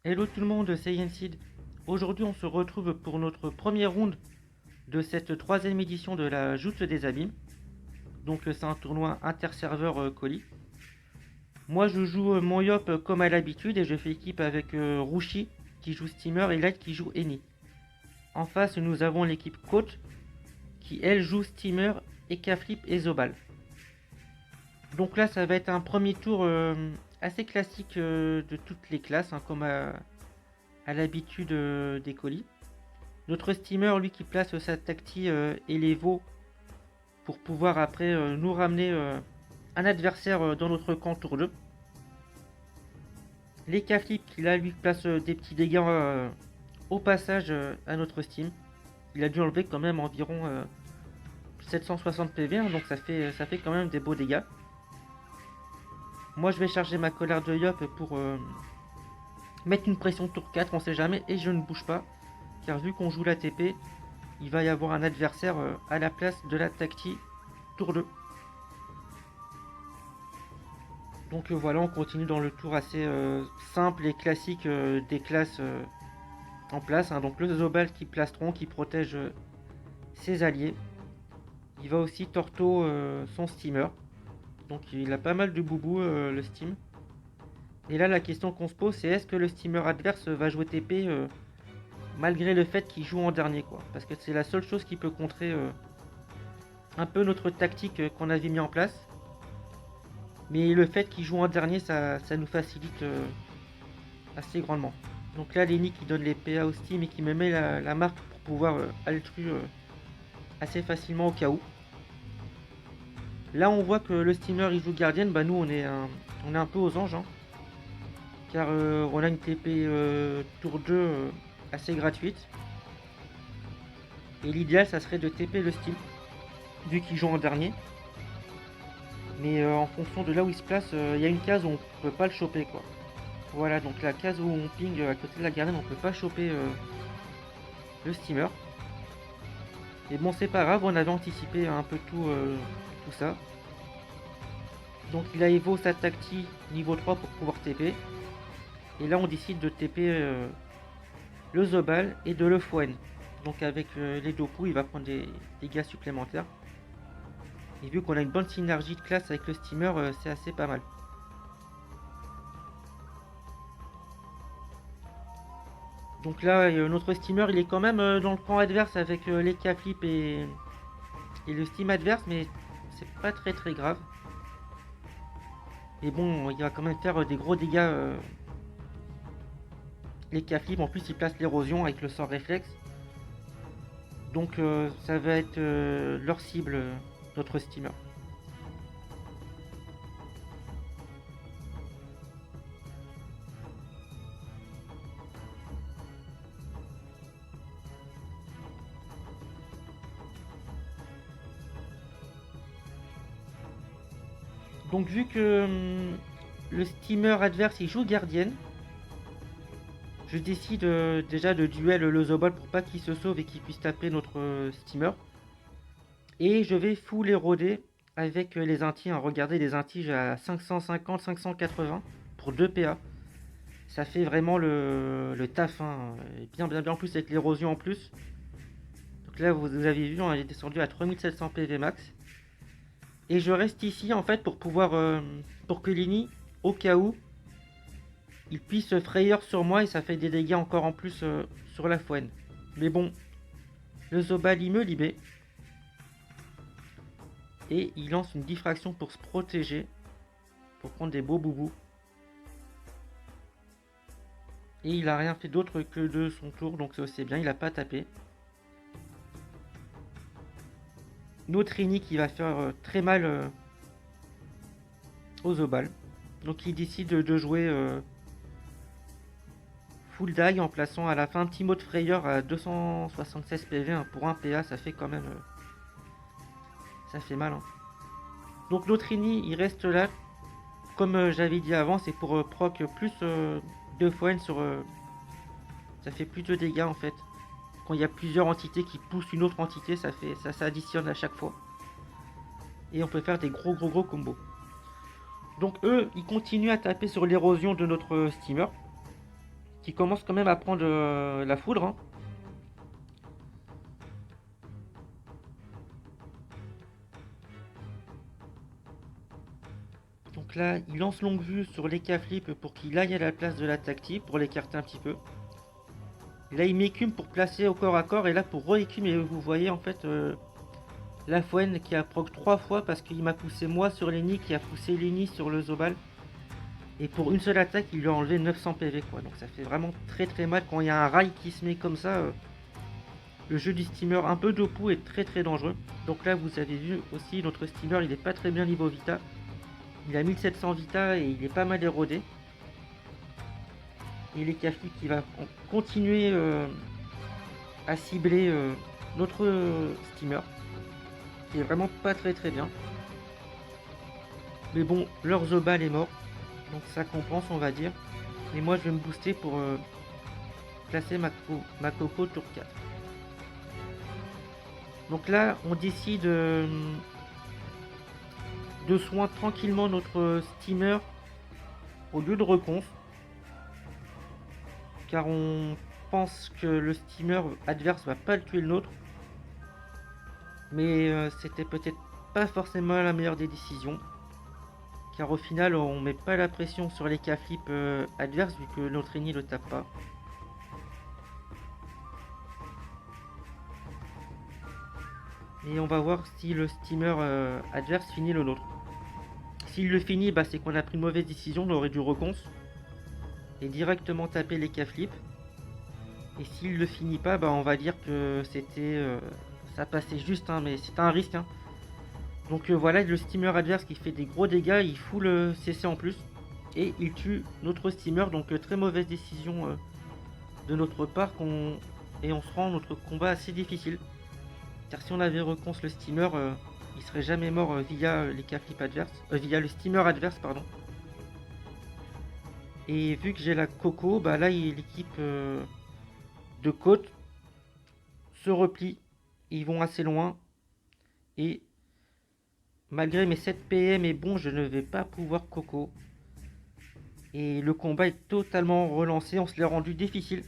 Hello tout le monde, c'est Yensid. Aujourd'hui, on se retrouve pour notre première round de cette troisième édition de la Joute des Abîmes. Donc, c'est un tournoi inter-serveur colis. Moi, je joue mon Yop comme à l'habitude et je fais équipe avec Rushi qui joue Steamer et Light qui joue Eni. En face, nous avons l'équipe Coach qui elle joue Steamer, Ekaflip et Zobal. Donc là, ça va être un premier tour assez classique de toutes les classes, hein, comme à l'habitude des colis. Notre steamer, lui, qui place sa tacti et les veaux pour pouvoir après nous ramener un adversaire dans notre camp tour 2. Les K-Flip qui là lui place des petits dégâts au passage à notre steam. Il a dû enlever quand même environ 760 PV, hein, donc ça fait quand même des beaux dégâts. Moi je vais charger ma colère de Yop pour mettre une pression tour 4, on sait jamais, et je ne bouge pas. Car vu qu'on joue la TP, il va y avoir un adversaire à la place de la tacti tour 2. Donc voilà, on continue dans le tour assez simple et classique des classes en place, hein. Donc le Zobal qui plastron, qui protège ses alliés. Il va aussi torto son steamer. Donc il a pas mal de boubou le steam. Et là la question qu'on se pose c'est est-ce que le steamer adverse va jouer TP malgré le fait qu'il joue en dernier quoi. Parce que c'est la seule chose qui peut contrer un peu notre tactique qu'on avait mis en place. Mais le fait qu'il joue en dernier, ça nous facilite assez grandement. Donc là, Lenny qui donne les PA au Steam et qui me met la marque pour pouvoir altru assez facilement au cas où. Là, on voit que le Steamer il joue Guardian. Bah, nous, on est un peu aux anges. Hein, car on a une TP tour 2 assez gratuite. Et l'idéal, ça serait de TP le Steam, vu qu'il joue en dernier. Mais en fonction de là où il se place, il y a une case où on peut pas le choper quoi. Voilà, donc la case où on ping à côté de la garden, on peut pas choper le steamer. Et bon, c'est pas grave, on avait anticipé un peu tout ça. Donc il a Evo sa tacti niveau 3 pour pouvoir TP. Et là, on décide de TP le Zobal et de le Fouen. Donc avec les deux coups, il va prendre des dégâts supplémentaires. Et vu qu'on a une bonne synergie de classe avec le steamer, c'est assez pas mal. Donc là, notre steamer, il est quand même dans le camp adverse avec les K-Flip et le steam adverse, mais c'est pas très grave. Mais bon, il va quand même faire des gros dégâts. Les K-Flip, en plus, il place l'érosion avec le sort réflexe. Donc ça va être leur cible, notre steamer. Donc vu que le steamer adverse il joue gardienne, je décide déjà de duel le Zobal pour pas qu'il se sauve et qu'il puisse taper notre steamer. Et je vais full éroder avec les intis. Hein. Regardez les intis à 550, 580 pour 2 PA. Ça fait vraiment le taf. Hein. Et bien en plus avec l'érosion en plus. Donc là vous avez vu, on est descendu à 3700 PV max. Et je reste ici en fait pour pouvoir pour que Lini, au cas où, il puisse frayeur sur moi et ça fait des dégâts encore en plus sur la Fouenne. Mais bon, le Zobal il me libère. Et il lance une diffraction pour se protéger. Pour prendre des beaux boubous. Et il a rien fait d'autre que de son tour. Donc c'est bien, il a pas tapé. Notre Rini qui va faire très mal aux Zobal. Donc il décide de jouer full die en plaçant à la fin un petit mot de frayeur à 276 PV. Hein. Pour un PA, ça fait quand même... ça fait mal. Hein. Donc notre Rini, il reste là. Comme j'avais dit avant, c'est pour proc plus de fois sur... ça fait plus de dégâts en fait. Quand il y a plusieurs entités qui poussent une autre entité, ça s'additionne à chaque fois. Et on peut faire des gros combos. Donc eux, ils continuent à taper sur l'érosion de notre steamer. qui commence quand même à prendre la foudre, hein. Donc là, il lance longue vue sur l'Eka-flip pour qu'il aille à la place de l'attaque type, pour l'écarter un petit peu. Là, il m'écume pour placer au corps à corps, et là, pour re-écume, et vous voyez en fait la Fouenne qui a proc 3 fois parce qu'il m'a poussé moi sur Lenny, qui a poussé Lenny sur le Zobal. Et pour une seule attaque, il lui a enlevé 900 PV quoi. Donc ça fait vraiment très très mal quand il y a un rail qui se met comme ça. Le jeu du steamer un peu d'Opou est très très dangereux. Donc là, vous avez vu aussi, notre steamer, il est pas très bien niveau Vita. Il a 1700 Vita et il est pas mal érodé. Et les Cafli qui va continuer à cibler notre steamer, qui est vraiment pas très très bien. Mais bon, leur Zobal est mort, donc ça compense on va dire. Et moi je vais me booster pour placer ma Coco tour 4. Donc là on décide de soin tranquillement notre steamer au lieu de reconf, car on pense que le steamer adverse va pas le tuer le nôtre. Mais c'était peut-être pas forcément la meilleure des décisions, car au final on met pas la pression sur les K-flip adverses vu que notre ennemi le tape pas. Et on va voir si le steamer adverse finit le nôtre. S'il le finit, bah, c'est qu'on a pris une mauvaise décision, on aurait dû reconce et directement taper les K-flip. Et s'il le finit pas, bah, on va dire que c'était ça passait juste, hein, mais c'est un risque, hein. Donc voilà, le steamer adverse qui fait des gros dégâts, il fout le CC en plus et il tue notre steamer. Donc très mauvaise décision de notre part, et on se rend notre combat assez difficile, car si on avait reconce le steamer, il serait jamais mort via les K-flip adverses, via le steamer adverse pardon. Et vu que j'ai la Coco, bah là l'équipe de côte se replie, ils vont assez loin et malgré mes 7 PM et bon, je ne vais pas pouvoir Coco. Et le combat est totalement relancé, on se l'est rendu difficile.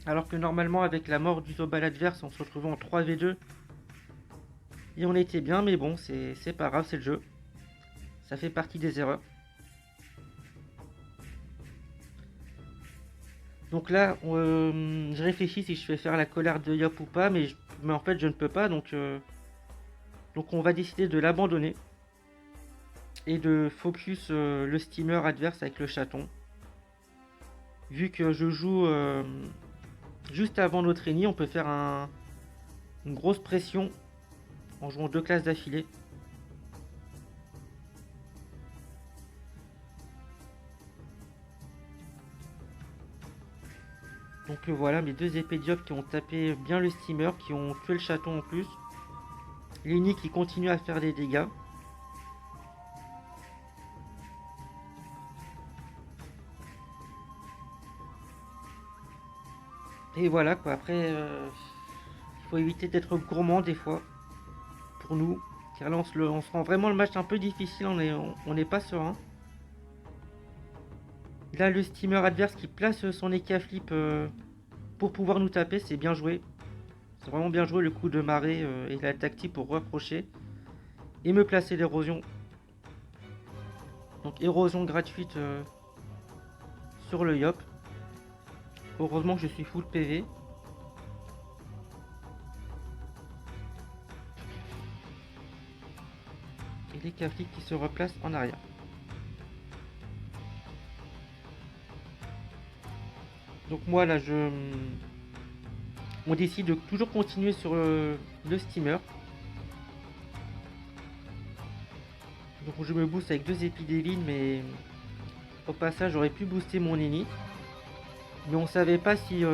Alors que normalement avec la mort du Zobal adverse, on se retrouvait en 3v2. Et on était bien, mais bon, c'est pas grave, c'est le jeu. Ça fait partie des erreurs. Donc là, je réfléchis si je vais faire la colère de Yop ou pas, mais en fait je ne peux pas, donc on va décider de l'abandonner. Et de focus le steamer adverse avec le chaton. Vu que je joue juste avant notre ennemi, on peut faire une grosse pression en jouant 2 classes d'affilée. Donc voilà, mes 2 épées Diop qui ont tapé bien le steamer, qui ont tué le chaton en plus. Lenny qui continue à faire des dégâts. Et voilà quoi, après il faut éviter d'être gourmand des fois pour nous, car là on se rend vraiment le match un peu difficile, on n'est pas serein. Là le steamer adverse qui place son Eka flip pour pouvoir nous taper, c'est bien joué. C'est vraiment bien joué le coup de marée et la tactique pour rapprocher et me placer l'érosion. Donc érosion gratuite sur le Yop. Heureusement que je suis full PV. Et les K-flips qui se replacent en arrière. Donc moi là on décide de toujours continuer sur le steamer. Donc je me booste avec 2 épidémines, mais au passage j'aurais pu booster mon ennemi. Mais on savait pas si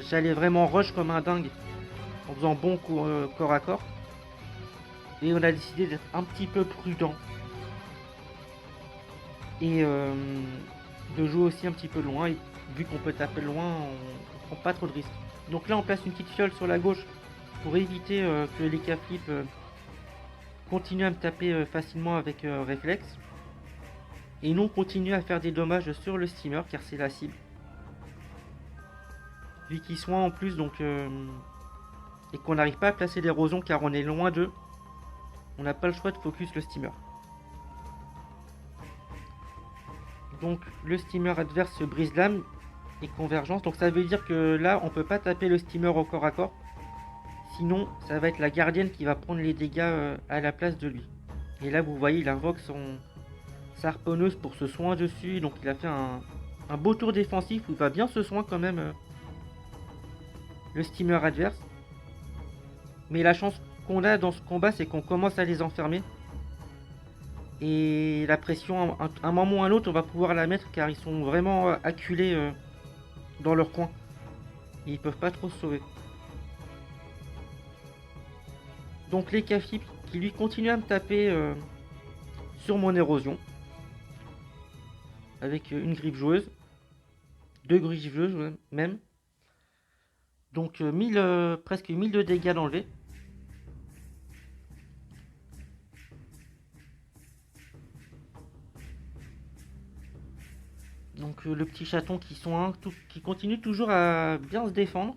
j'allais vraiment rush comme un dingue en faisant bon corps à corps. Et on a décidé d'être un petit peu prudent. Et de jouer aussi un petit peu loin. Et vu qu'on peut taper loin, on prend pas trop de risques. Donc là on place une petite fiole sur la gauche pour éviter que les K-flip continuent à me taper facilement avec réflexe. Et nous on continue à faire des dommages sur le steamer car c'est la cible. Vu qu'ils soient en plus donc et qu'on n'arrive pas à placer l'érosion car on est loin d'eux, on n'a pas le choix de focus le steamer. Donc le steamer adverse se brise l'âme et convergence. Donc ça veut dire que là on peut pas taper le steamer au corps à corps. Sinon ça va être la gardienne qui va prendre les dégâts à la place de lui. Et là vous voyez il invoque sa harponneuse pour ce soin dessus. Donc il a fait un beau tour défensif où il va bien ce soin quand même le steamer adverse. Mais la chance qu'on a dans ce combat c'est qu'on commence à les enfermer. Et la pression, un moment ou un autre, on va pouvoir la mettre car ils sont vraiment acculés dans leur coin. Et ils peuvent pas trop se sauver. Donc les Caflip qui lui continuent à me taper sur mon érosion. Avec une griffe joueuse. 2 griffes joueuses même. Donc presque 1000 de dégâts d'enlever. Donc le petit chaton qui continue toujours à bien se défendre.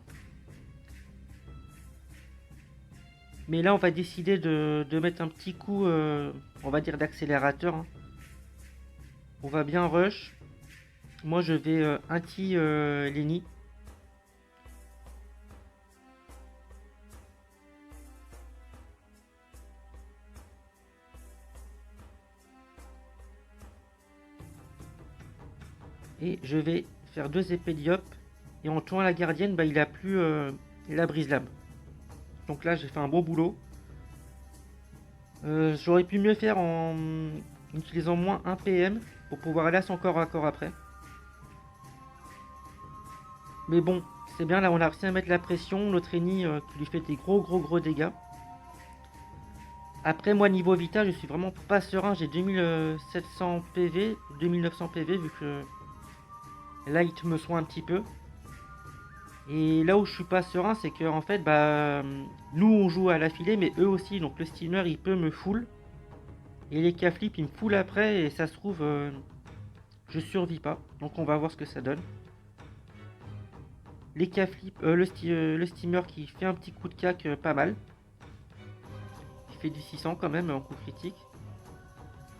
Mais là on va décider de mettre un petit coup, on va dire d'accélérateur. Hein. On va bien rush. Moi je vais anti Lenny. Et je vais faire 2 épées diop. Et en tuant la gardienne, bah, il a plus la brise lame. Donc là j'ai fait un bon boulot. J'aurais pu mieux faire en utilisant moins 1 PM pour pouvoir aller à son corps à corps après. Mais bon, c'est bien, là on a réussi à mettre la pression. Notre ennemi qui lui fait des gros dégâts. Après moi niveau vita je suis vraiment pas serein. J'ai 2700 PV, 2900 PV vu que là il me soigne un petit peu. Et là où je suis pas serein c'est que en fait bah nous on joue à l'affilée mais eux aussi. Donc le steamer il peut me full. Et les Caflip ils me full après et ça se trouve je survis pas. Donc on va voir ce que ça donne. Les Caflip, le steamer qui fait un petit coup de cac pas mal. Il fait du 600 quand même en coup critique.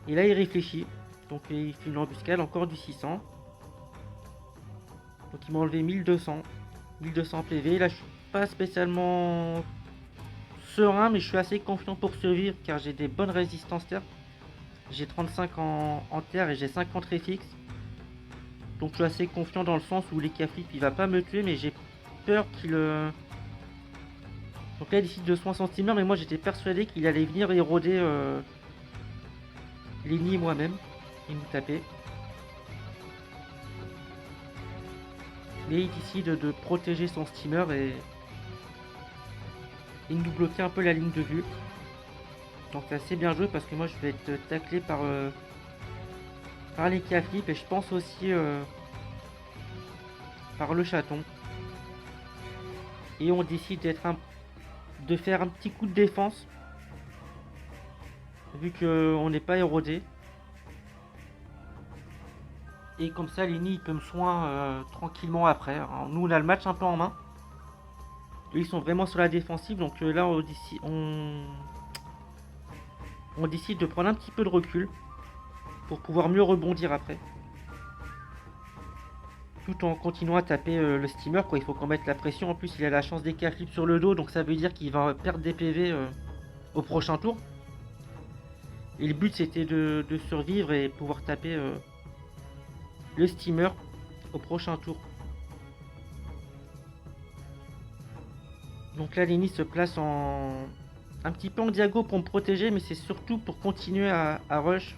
Et là il réfléchit. Donc il fait une embuscade, encore du 600. Donc il m'a enlevé 1200 PV. Là je suis pas spécialement serein mais je suis assez confiant pour survivre car j'ai des bonnes résistances terre. J'ai 35 en terre et j'ai 50 réfixes. Donc je suis assez confiant dans le sens où les Caflip il va pas me tuer mais j'ai peur qu'il... Donc là il décide de soin son steamer mais moi j'étais persuadé qu'il allait venir éroder l'ennemi moi-même et nous taper. Mais il décide de protéger son steamer et nous bloquer un peu la ligne de vue. Donc c'est assez bien joué parce que moi je vais être taclé par les Caflip et je pense aussi par le chaton. Et on décide de faire un petit coup de défense vu qu'on n'est pas érodé. Et comme ça Lenny il peut me soin tranquillement après. Alors, nous on a le match un peu en main. Eux, ils sont vraiment sur la défensive donc là on décide de prendre un petit peu de recul pour pouvoir mieux rebondir après. Tout en continuant à taper le steamer quoi. Il faut qu'on mette la pression. En plus il a la chance des Caflip sur le dos. Donc ça veut dire qu'il va perdre des PV au prochain tour. Et le but c'était de survivre et pouvoir taper le steamer au prochain tour. Donc là Lenny se place un petit peu en diago pour me protéger. Mais c'est surtout pour continuer à rush.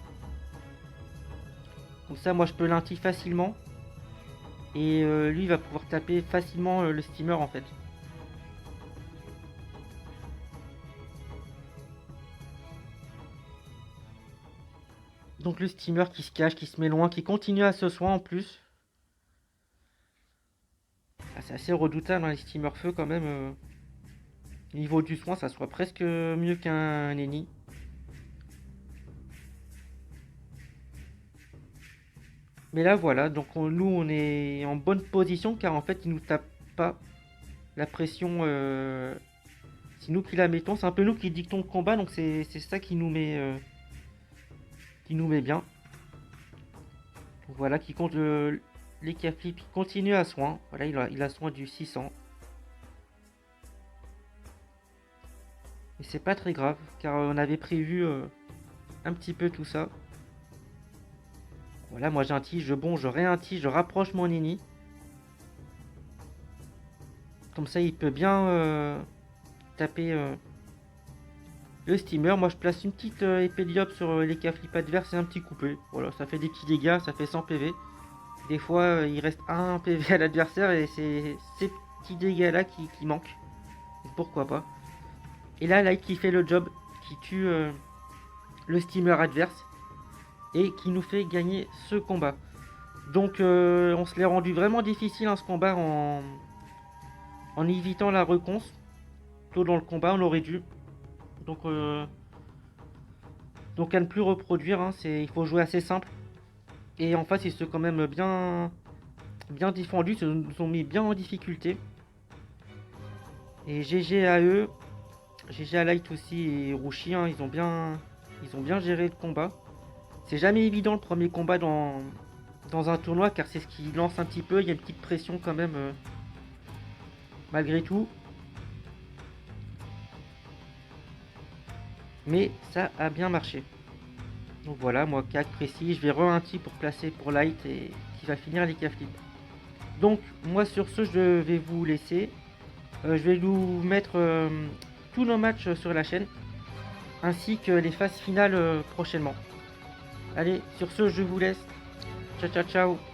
Comme ça moi je peux l'inti facilement. Et lui va pouvoir taper facilement le steamer en fait. Donc le steamer qui se cache, qui se met loin, qui continue à se soin en plus. Ah, c'est assez redoutable hein, les steamers feu quand même. Niveau du soin ça soit presque mieux qu'un ennemi. Mais là voilà, donc nous on est en bonne position car en fait ils nous tapent pas la pression. C'est nous qui la mettons, c'est un peu nous qui dictons le combat, donc c'est ça qui nous met bien. Donc voilà, qui compte les flip, il continue à soin. Voilà, il a soin du 600. Et c'est pas très grave, car on avait prévu un petit peu tout ça. Voilà, moi j'ai un tige, bon, je réintige, je rapproche mon nini. Comme ça, il peut bien taper le steamer. Moi, je place une petite épée diop sur les flip adverses et un petit coupé. Voilà, ça fait des petits dégâts, ça fait 100 PV. Des fois, il reste 1 PV à l'adversaire et c'est ces petits dégâts-là qui manquent. Donc, pourquoi pas. Et là, Light qui fait le job, qui tue le steamer adverse et qui nous fait gagner ce combat. Donc, on se l'est rendu vraiment difficile ce combat en évitant la reconce. Tôt dans le combat, on aurait dû. Donc, à ne plus reproduire, hein, il faut jouer assez simple. Et en face, ils se sont quand même bien défendus, ils se nous ont mis bien en difficulté. Et GG à eux, GG à Light aussi et Rushi, hein, ils ont bien géré le combat. C'est jamais évident le premier combat dans un tournoi car c'est ce qui lance un petit peu, il y a une petite pression quand même malgré tout. Mais ça a bien marché. Donc voilà, moi 4 précis, je vais un petit pour placer pour Light et qui va finir les flip. Donc moi sur ce je vais vous laisser. Je vais vous mettre tous nos matchs sur la chaîne ainsi que les phases finales prochainement. Allez, sur ce je vous laisse. Ciao ciao ciao.